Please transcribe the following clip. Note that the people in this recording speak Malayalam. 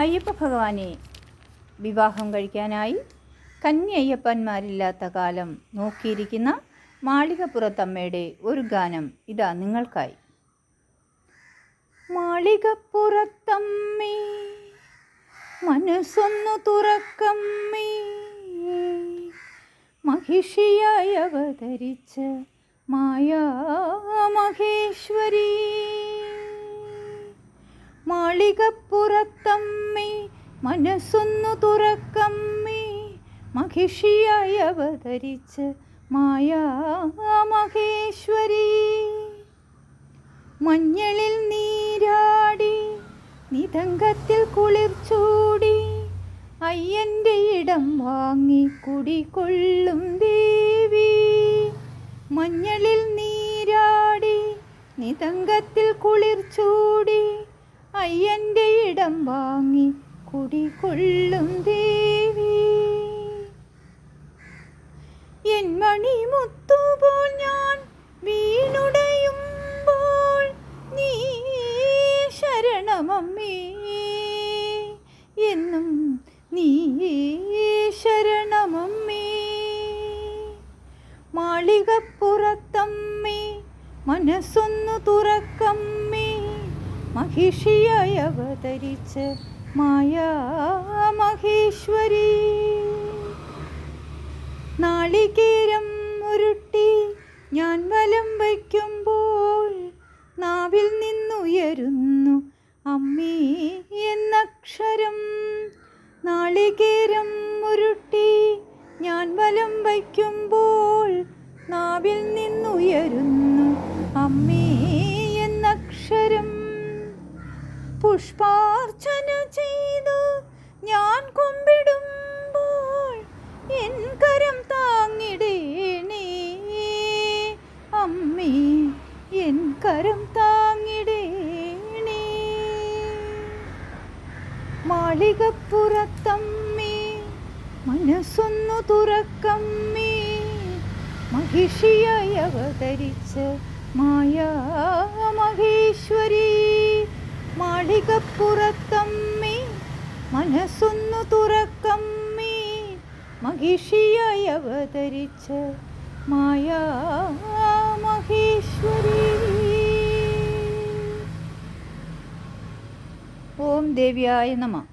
അയ്യപ്പ ഭഗവാനെ വിവാഹം കഴിക്കാനായി കന്യയ്യപ്പന്മാരില്ലാത്ത കാലം നോക്കിയിരിക്കുന്ന മാളികപ്പുറത്തമ്മയുടെ ഒരു ഗാനം ഇതാ നിങ്ങൾക്കായി. മാളികപ്പുറത്തമ്മേ മനസ്സൊന്നു തുറക്കമ്മേ, മഹിഷിയായി അവതരിച്ച മായാമഹേശ്വരി. മാളികപ്പുറത്തമ്മേ മനസ്സൊന്നു തുറക്കമ്മേ, മഹിഷിയായി അവതരിച്ച മായാമഹേശ്വരി. മഞ്ഞളിൽ നീരാടി നിതങ്കത്തിൽ കുളിർച്ചൂടി, അയ്യൻ്റെ ഇടം വാങ്ങി കുടികൊള്ളും ദേവി. മഞ്ഞളിൽ നീരാടി നിതങ്കത്തിൽ കുളിർച്ചൂടി, അയ്യൻ്റെ ഇടം വാങ്ങി കുടികൊള്ളും ദേവി. എൻ മണിമുത്തുപോൽ ഞാൻ വീണുടയുമ്പോൾ നീ ശരണമമ്മേ, എന്നും നീ ശരണമമ്മേ. മാളികപ്പുറത്തമ്മേ മനസ്സൊന്നു തുറക്കമ്മേ, മഹിഷിയായി അവതരിച്ച മായാമഹേശ്വരി. നാളികേരം ഉരുട്ടി ഞാൻ വലം വയ്ക്കുമ്പോൾ നാവിൽ നിന്നുയരുന്നു അമ്മേ എന്നക്ഷരം. നാളികേരം ഉരുട്ടി ഞാൻ വലം വയ്ക്കുമ്പോൾ നാവിൽ നിന്നുയരുന്നു അമ്മേ എന്നക്ഷരം. പുഷ്പാർച്ചന ചെയ്തു ഞാൻ കുമ്പിടുമ്പോൾ എൻ കരം താങ്ങിടേണേ അമ്മേ, എൻ കരം താങ്ങിടേണേ. മാളികപ്പുറത്തമ്മേ മനസ്സൊന്നു തുറക്കമ്മേ, മഹിഷിയായി അവതരിച്ച മായാമഹേശ്വരി. മാളികപ്പുറത്തമ്മേ മനസ്സൊന്നു തുറക്കമ്മേ, മഹിഷിയായി അവതരിച്ച മായാമഹേശ്വരി. ഓം ദേവ്യായ നമഃ.